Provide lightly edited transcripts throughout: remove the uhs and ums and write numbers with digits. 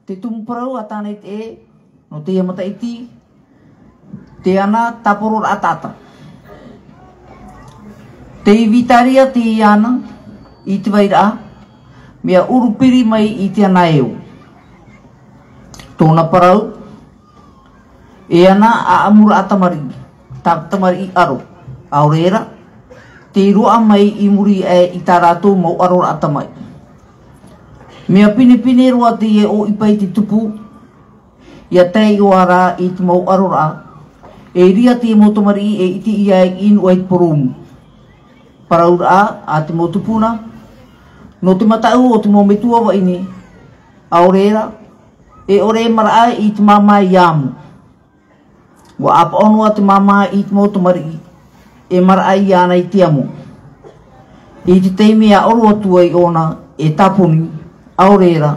te TAMARII TANETEE no te mataiti te ana TAPORORAA TAATA te vitaria te ana i te waira mea urupiri mai i te ana eo tōna parau e ana a amura a TAMARII aro aurera te roa mai i muri e i tā rātou mau arora a tamai mea pine roa te e o ipai te tupu ia tei o ara i te mau arora e ria te mo TAMARII e iti ia e inu ai poromu paraura a te mo tupuna no te matau o te mo metua wa ini aurera e ore mara i te mama i amu wa apa ono a te mama i te mo TAMARII e mara i ana i te amu i te teimi a oro atua i ona e taponi aurera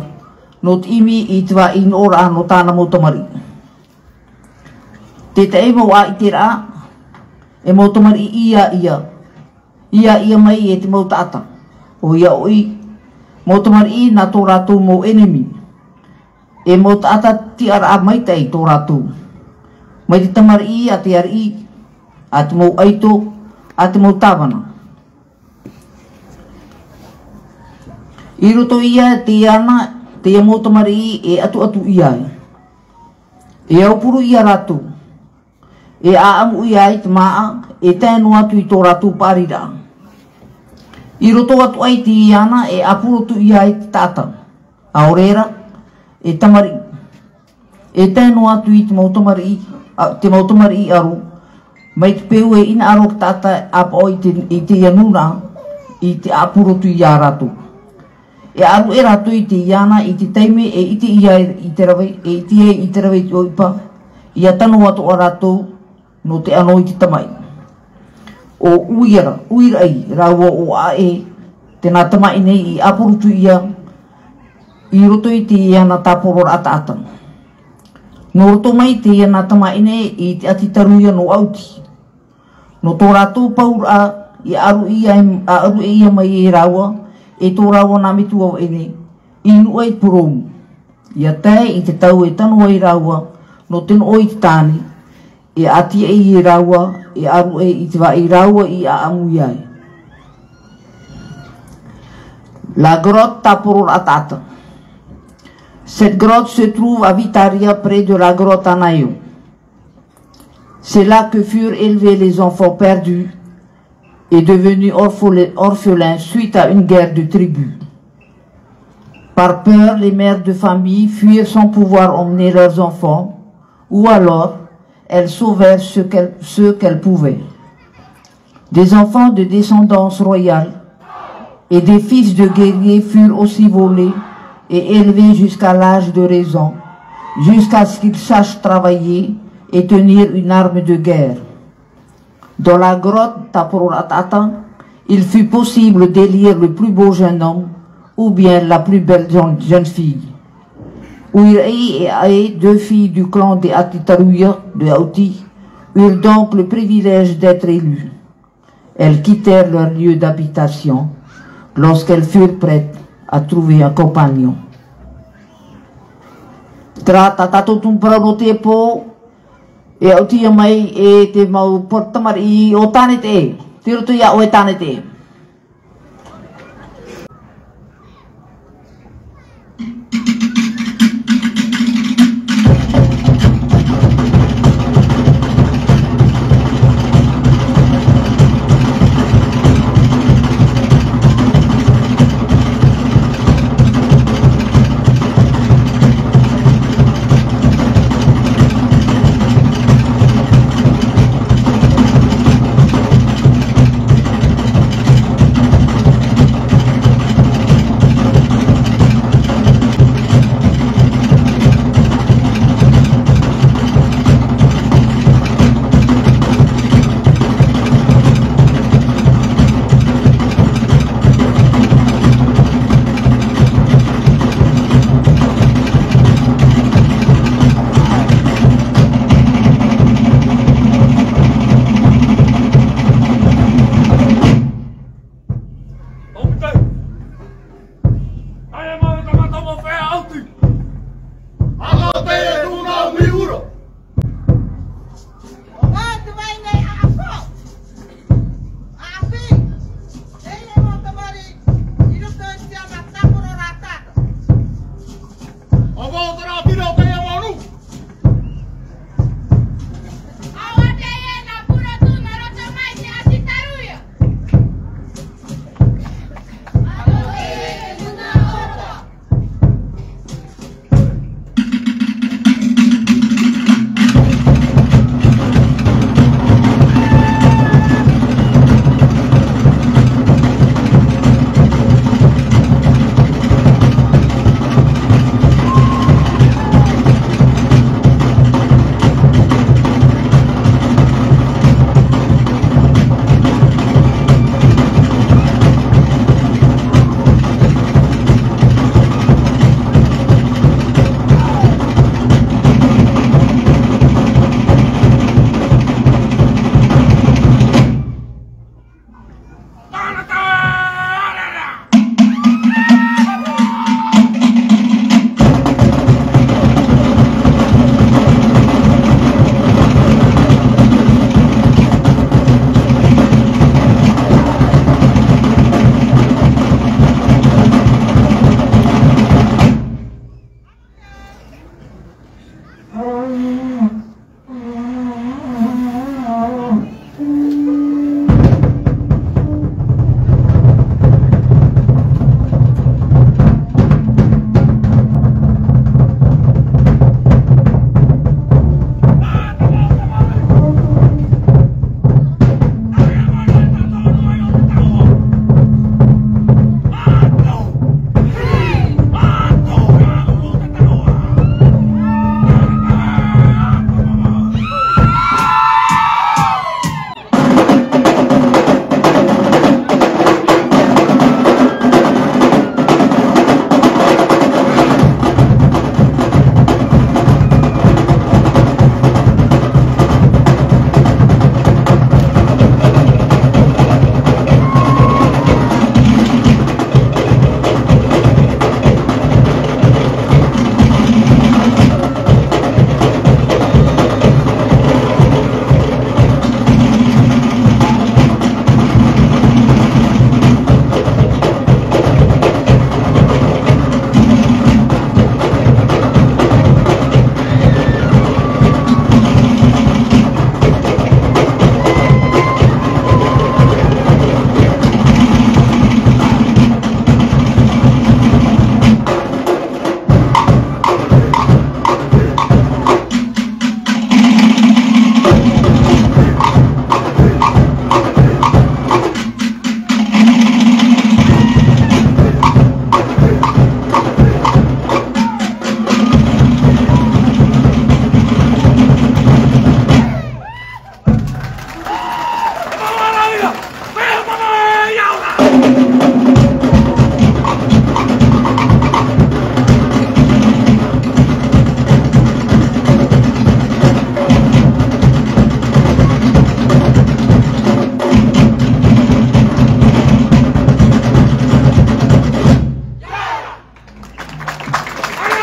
no te imi i te wa in ora no tāna mo TAMARII te te mo a i te ra e mo TAMARII ia mai e te mo taata o ia oi mo TAMARII na tō rātou mo enemi e mo taata ti ara mai tei tō rātou mai te TAMARII a te ari a te mo aito a te mo tāwana i roto ia te ana te mo TAMARII e atu ia e aupuru ia rātou e aamu ia i te maa e tēnu atu i tō rātou pārira i roto atu ai te ana e apurotu ia i te tata aurera e TAMARII e tēnu atu i te mau TAMARII aru mai te peu e ina aro ki tata apa o i te ianuna i te apurotu ia rātou e aru e rātou i te iana i te teime e iti ia i te rawe e iti e i te rawe o ipa ia tanu atu a rātou no te ano i te tamai o uira ai rawa o ae tēnā tamai nei i apurutu ia i roto i te iana TAPORORAA TAATA no roto mai te iana tamai nei i te atitaruia no auti no tō rātou paura i aru ia mai e rawa e tō rawa nā mitua o ene inu ai puromu ia tae i te tau e tanu ai rawa no teno o i te tāne e ati e rawa e aru e i te wa i rawa i a amu iai. La grotte TAPORORAA TAATA. Cette grotte se trouve à Vitaria près de la grotte Anaïo. C'est là que furent élevés les enfants perdus et devenus orphelins suite à une guerre de tribus. Par peur, les mères de famille fuirent sans pouvoir emmener leurs enfants ou alors elles sauvèrent ceux qu'elles pouvaient. Des enfants de descendance royale et des fils de guerriers furent aussi volés et élevés jusqu'à l'âge de raison, jusqu'à ce qu'ils sachent travailler et tenir une arme de guerre. Dans la grotte TAPORORAA TAATA, il fut possible d'élire le plus beau jeune homme ou bien la plus belle jeune fille. Uirei et deux filles du clan des Atitaruia de Auti eurent donc le privilège d'être élues. Elles quittèrent leur lieu d'habitation lorsqu'elles furent prêtes à trouver un compagnon. Tra tatato tumpara no te po e Auti mai e te mau TAMARII o Tanetee. Te roto ia o e Tanetee.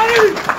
TAMARII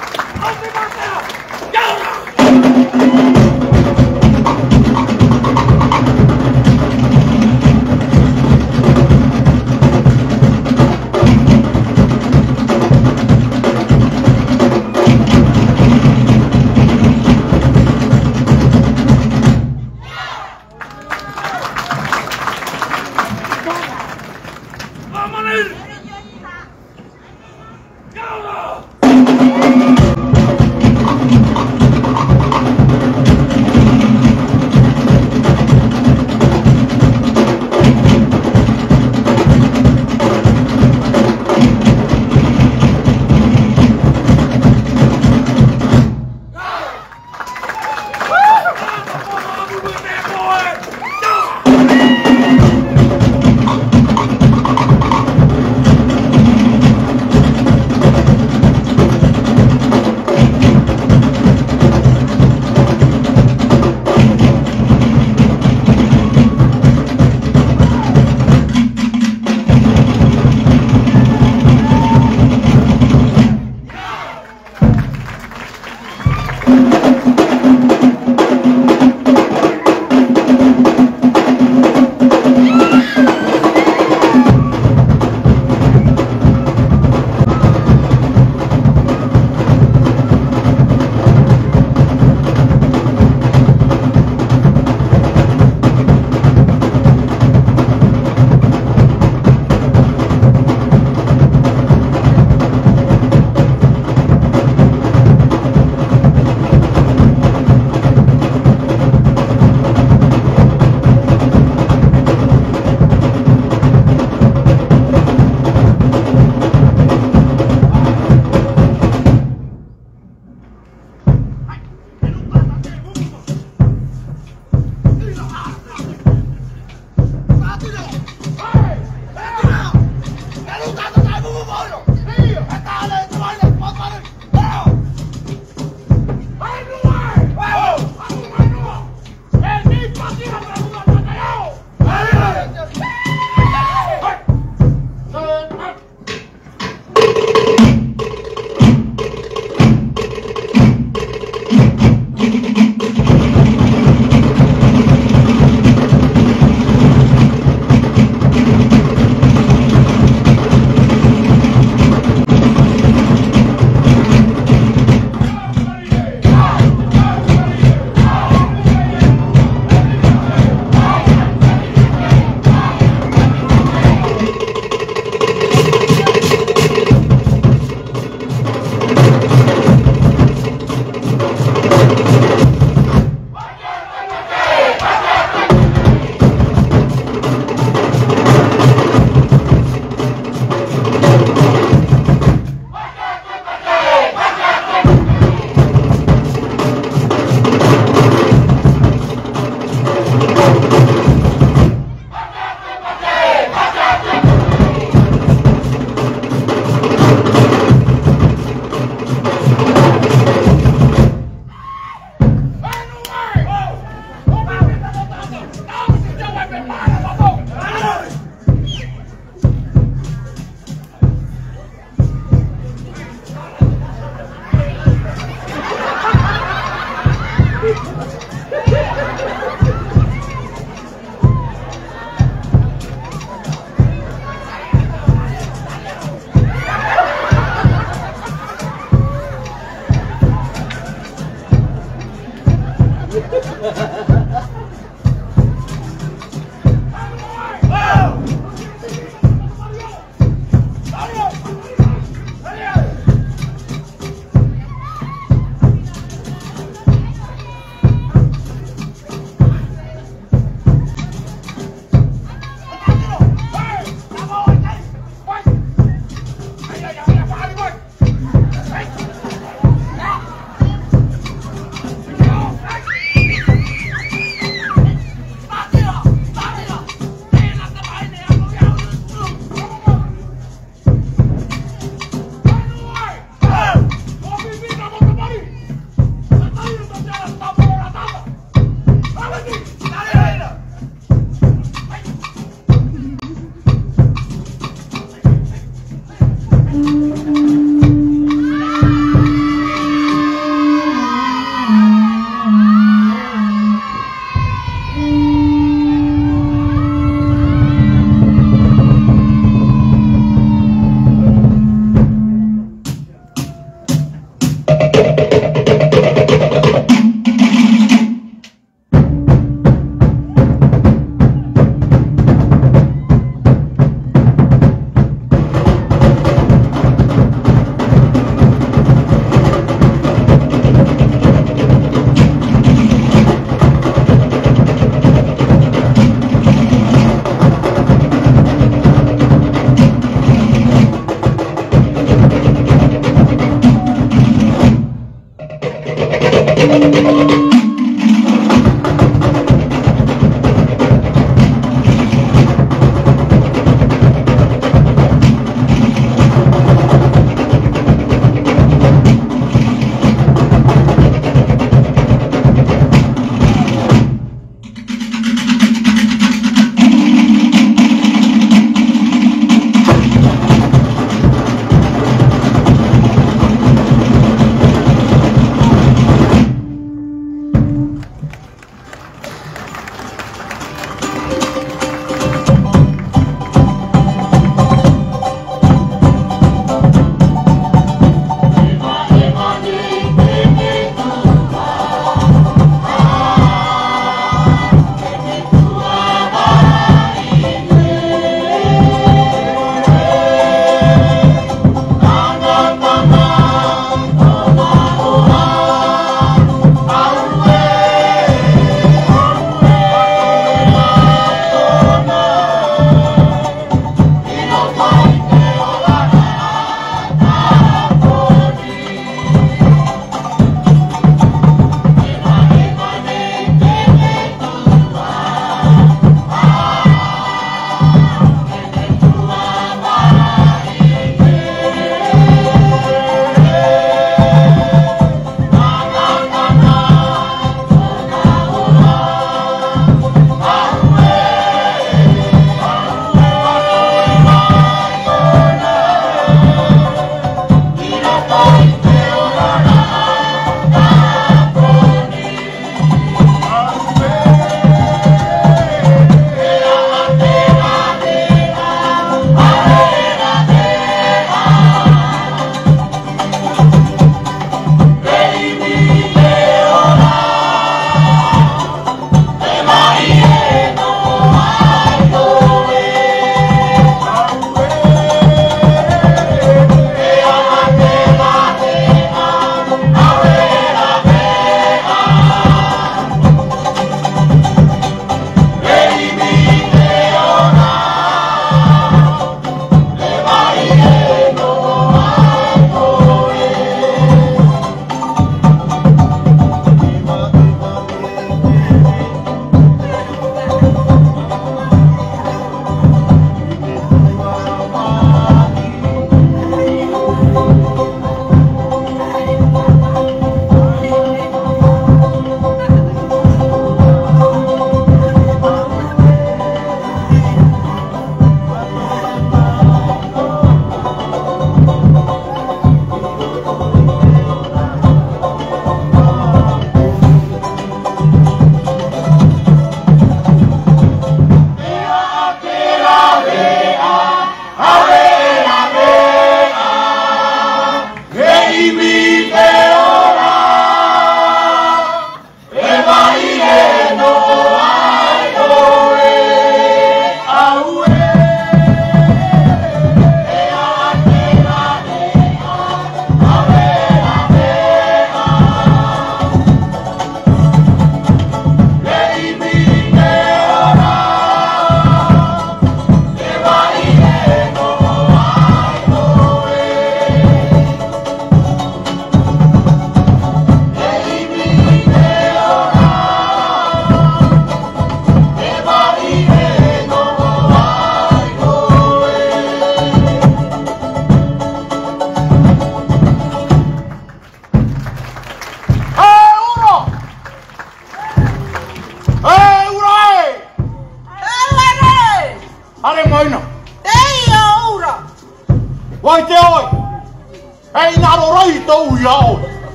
iao.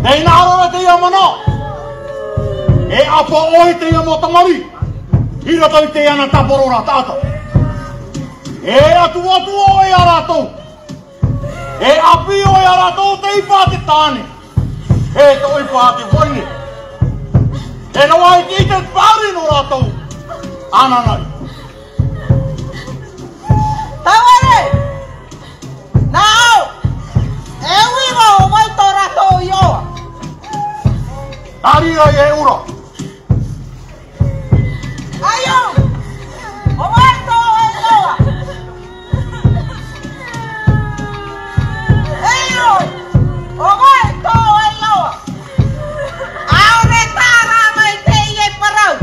Te inaro te ia mana. E apa oi te ia mo tamari. Ira toi te ana taporora tata. E atu oi arato. E api oi arato te ipate tane. E te ipate hoine. E no ai ki te pari no rato. Ananai. Taware! Now! E wiro o mai to rato ioa. Arira e ura. Ayo! O mai to e ioa. Ayo! O mai to e ioa. Aure tara mai te ie parau.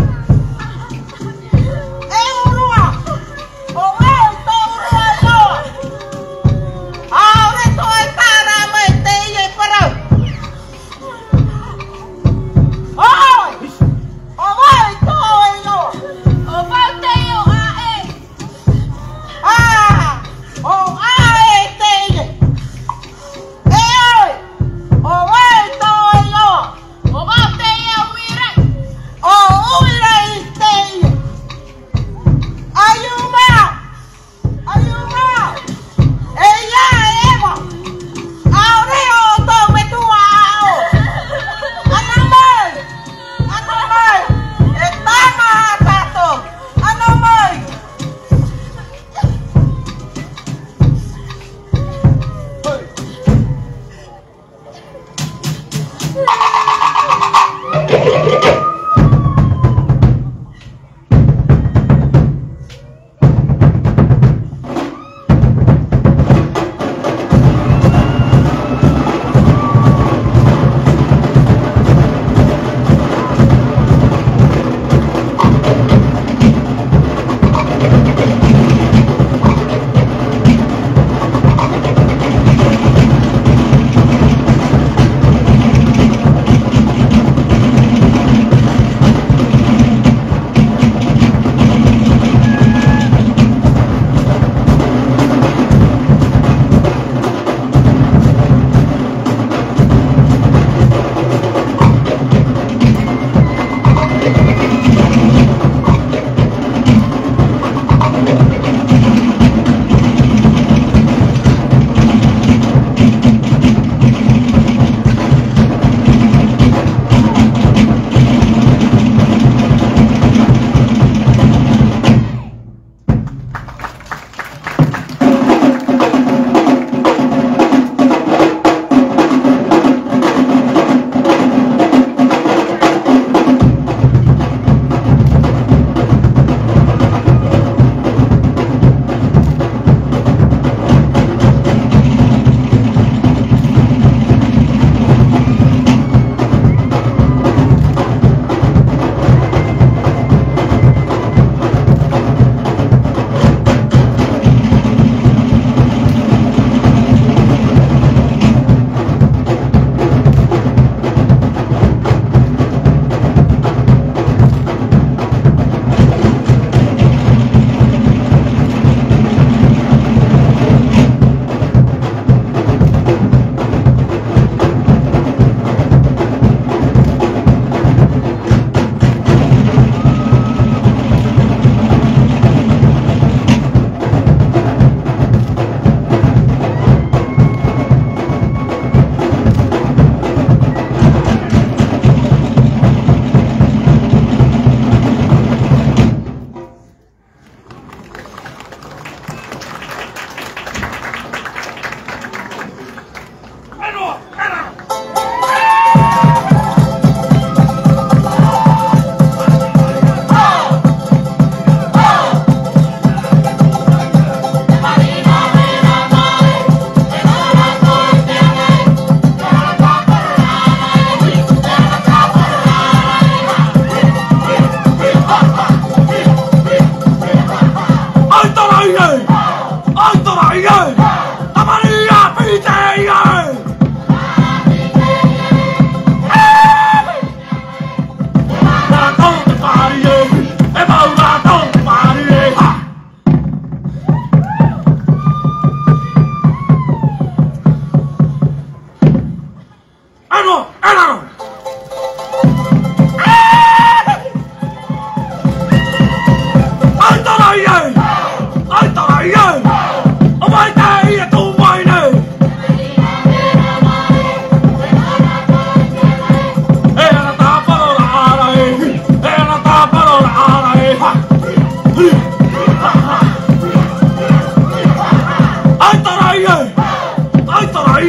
E urua! O mai to urua ioa. Aure to e tara mai te ie parau. Oi! O mai to e ioa. O mai te io a e. Ah! O a e te ie. E oi! O mai to e ioa. O mai te ia uire. O uire i te ie. Ayuma! Ayuma! E ia e ewa. Aure o to me tua ao. Anamai! Anamai! E tama tato. Anamai!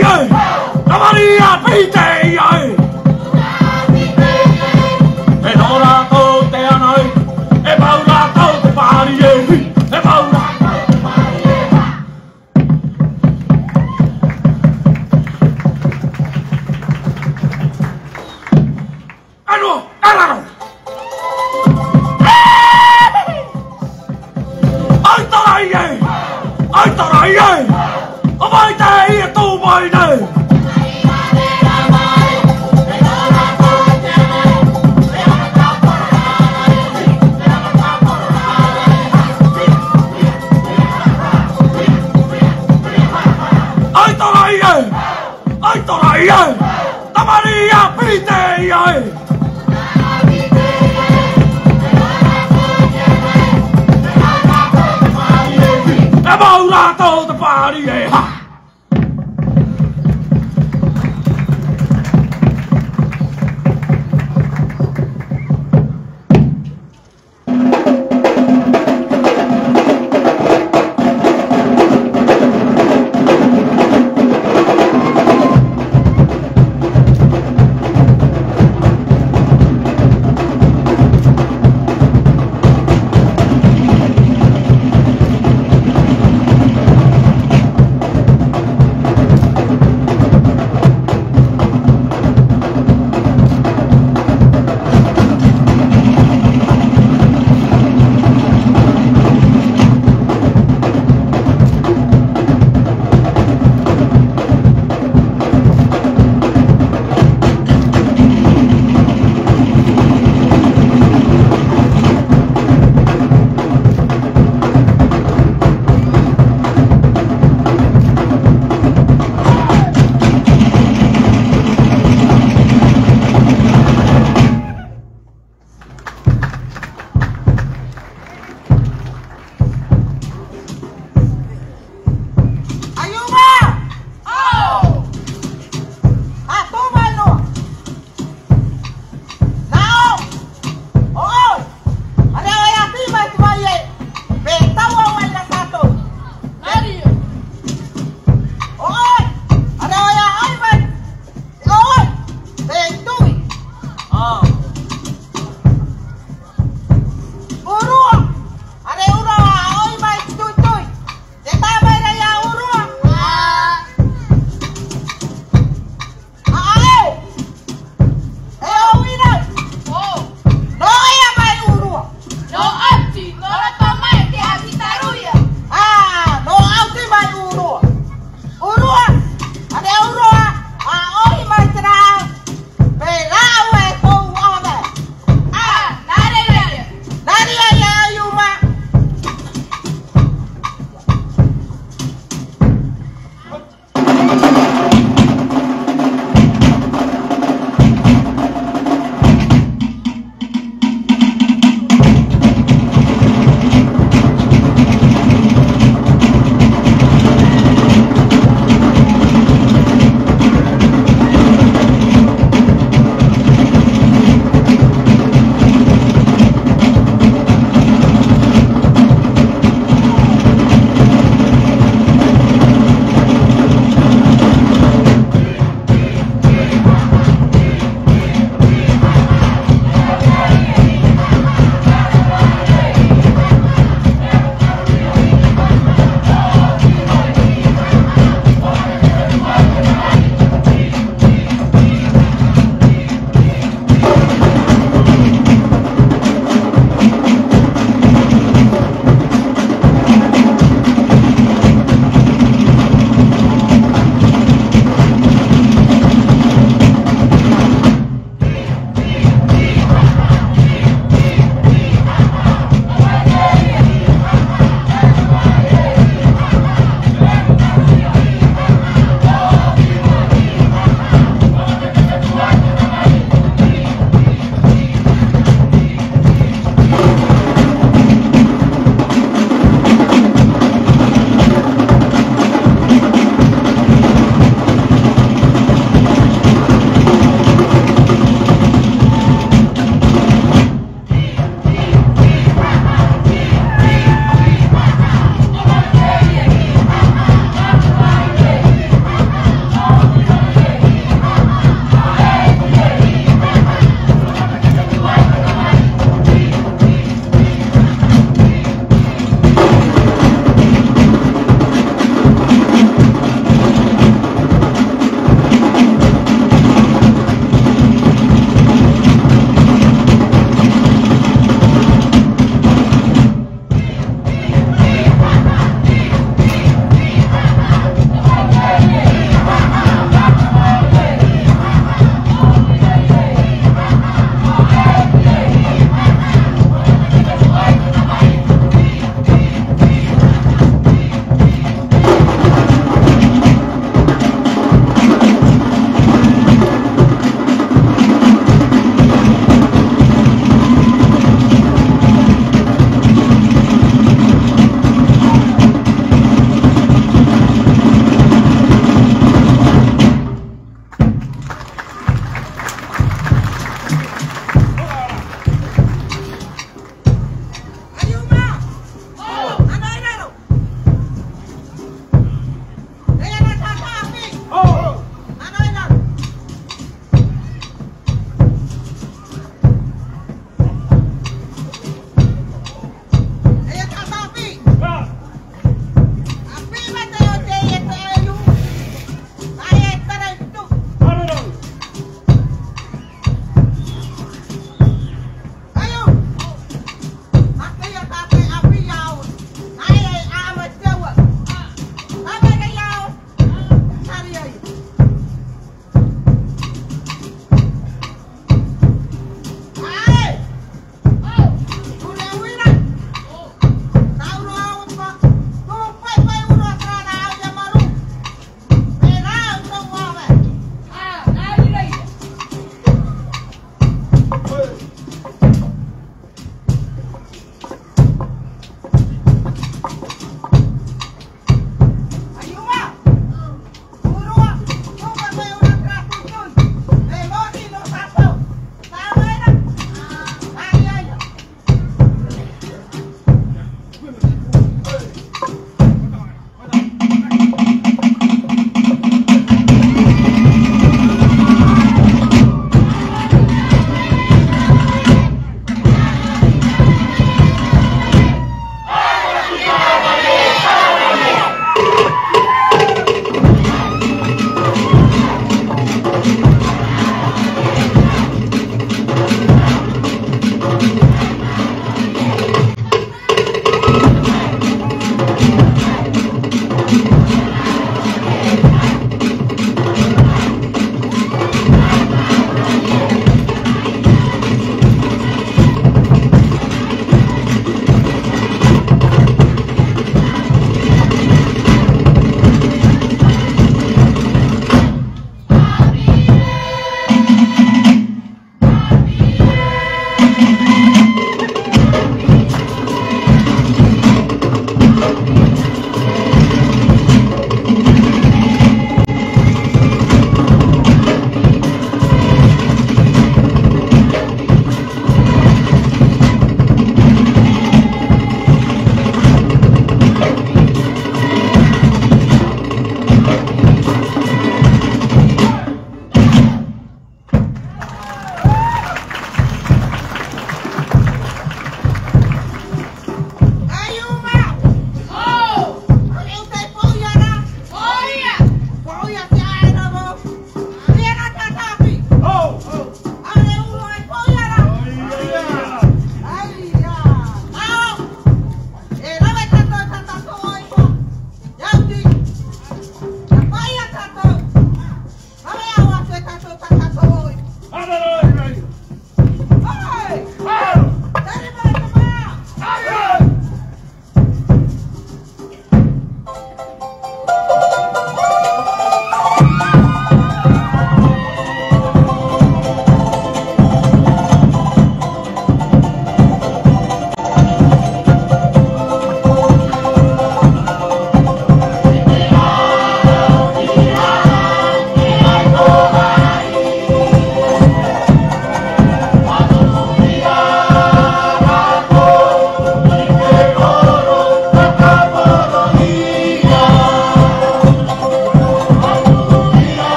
TAMARII TANETEE e no rato te anai e maurato te pari e maurato te pari ano arano ai tarai o vai te e tu vai ne ai tarai TAMARII TANETEE e maurato te pari e ha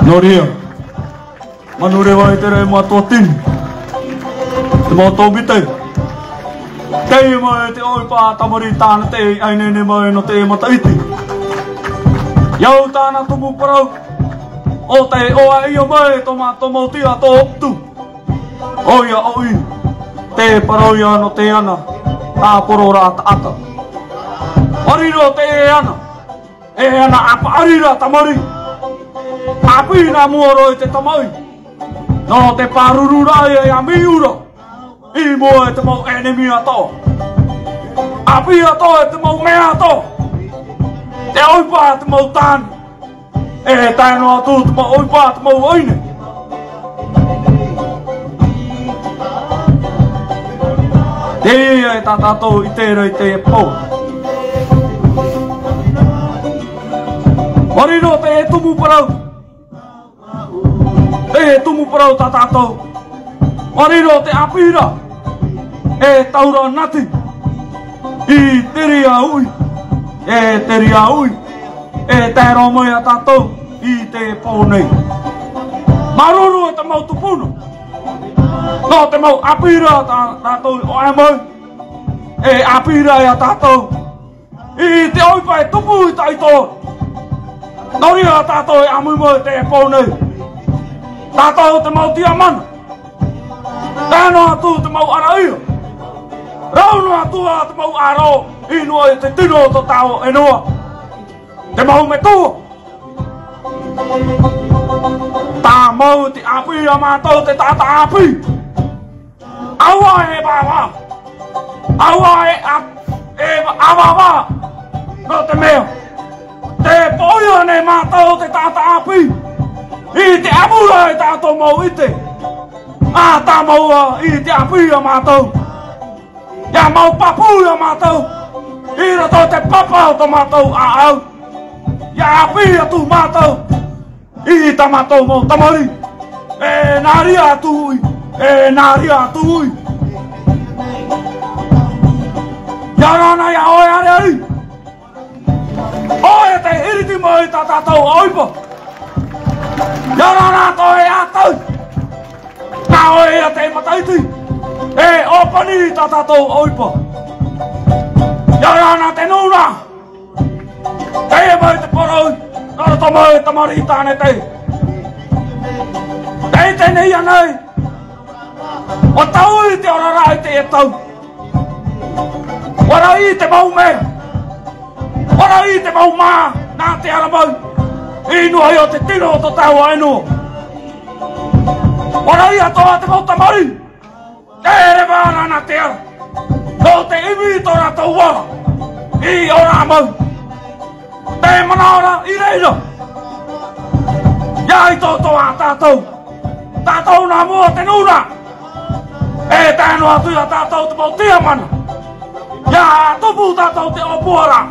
Noria, manurewa itere matuatin, mau tobite, kaya mo ite oi pa TAMARII TANETEE ay nene mo no te mataiti. Yau tana tumu parau, o te o ai o mai tomato mo tia to optu. Oia oi, te parau ya no te ana, TAPORORAA TAATA. Ariro te ana apa arira TAMARII. Api na muoro te tamai, no te parurura ya miuro, imo te mau enemy ato, api ato te mau me ato, te oipa te mau tan, tano atu te mau oipa te mau oine. Te tatato itera te po. Marino te tumu parau. Tumu parau tatato. Marino te apira. Taura nati. I teria ui. Teria ui. Te romoia tato. I te pone. Maruru te mau tupuno. No te mau apira tato o amoi. Apira ya tato. I te oipa e tupu i taito. Noria tato e amui mo te pone. Tato te mau tiaman. Tano atu te mau araia. Rauno atu te mau aro. Inua e te tino to tau e noa. Te mau me tua. Ta mau te api a mātou te tata api. Awa e bawa. Awa e awawa. No te mea. Te poia ne mātou te tata api. I te amura e tātou mau ite. Tā maua i te api a mātou. Ia mau papu a mātou. I rato te papa o to mātou a au. Ia api a tu mātou. I ta mātou mau TAMARII. Nāri a tu ui. Nāri a tu ui. Ia rana ia oe are ari. Oe te iriti mo i ta tātou oipa. Yarana to e atau. Na oe a te mataiti. Opani tatatou oipa. Yarana te nuna. Te mai te poroi. Nara to mai TAMARII TANETEE. Te nei anei. O tau i te orarai te e tau. Wara i te mau me. Wara i te mau mā. Nā te aramau. Inu ai o te tino o to tau ainu. Ora ia toa te mau TAMARII. Te ere vāna na te ara. No te imi tora tau wara. I ora mau. Te manaora i reira. Ia i tō toa tātou. Tātou nā mua te nuna. Tēno atu ia tātou te mau tia mana. Ia tupu tātou te opuara.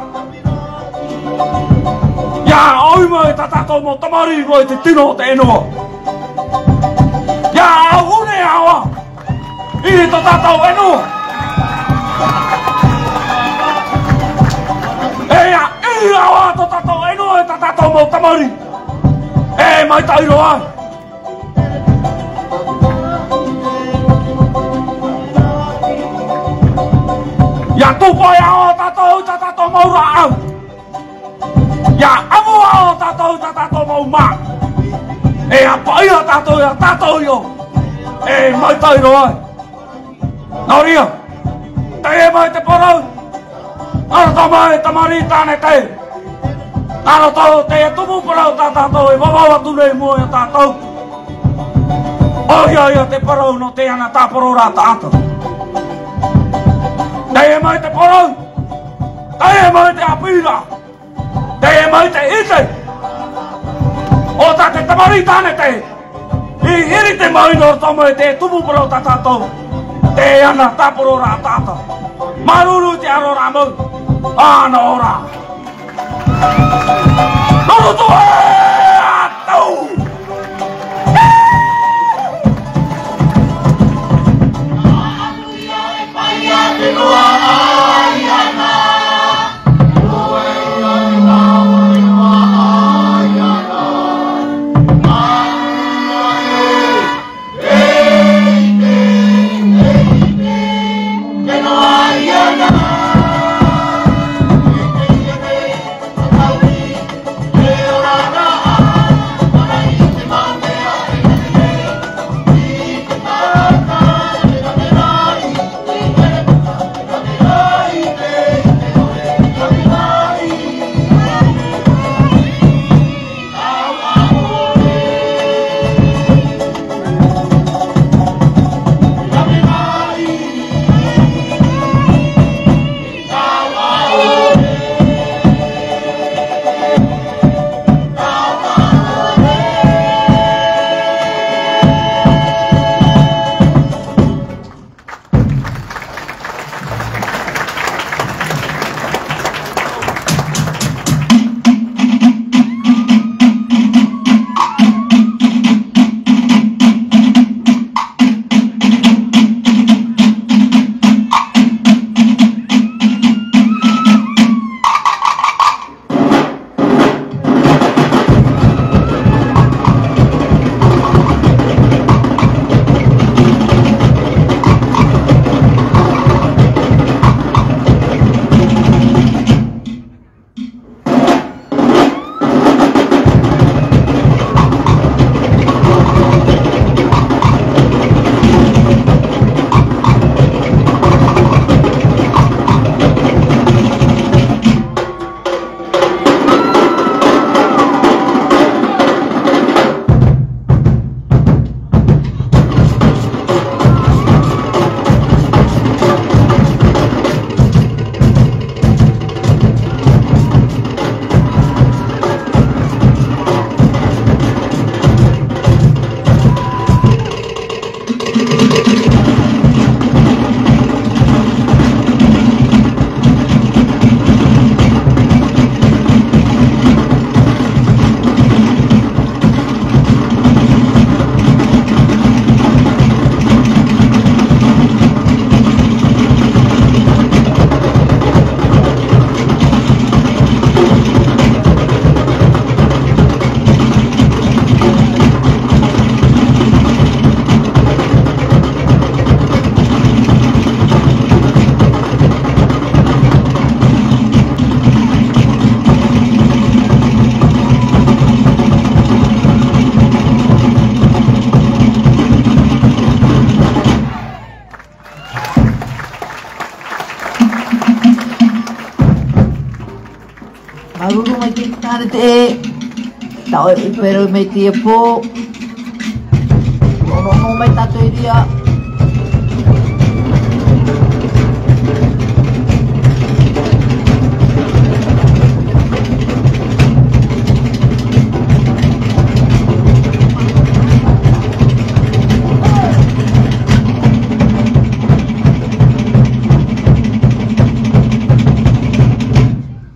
Ia oi mo e tatato mo TAMARII mo e te tino te enoa. Ia au une awa. I to tatau enoa. Ia i awa to tatau enoa e tatato mo TAMARII. Mai tairo ai. Ia tupo ia o tatato mo rao. Ya amu ao tatou mau ma. Apa ia tatou yo. Mai tairo ai. Noria. Te mai te porau. Nara to mai TAMARII TANETEE. Nara to te tumu porau tatou e wawawa tunei mua ya tatou. Ia te porau no te ana TAPORORAA TAATA. Te mai te porau. Te mai te apira. Te mai te ite. O ta te TAMARII TANETEE. I hiri te mai no tomo e te tumu porau tatatou. Te ana TAPORORAA TAATA. Maruru te arora mau. Ana ora. Rurutu atau. Maruru mai te tanete. Tau e pero mai te po. No mai tato iria.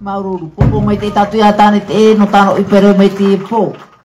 Maruru, popo mai te tatu ia tanete no tano i pero mai te po.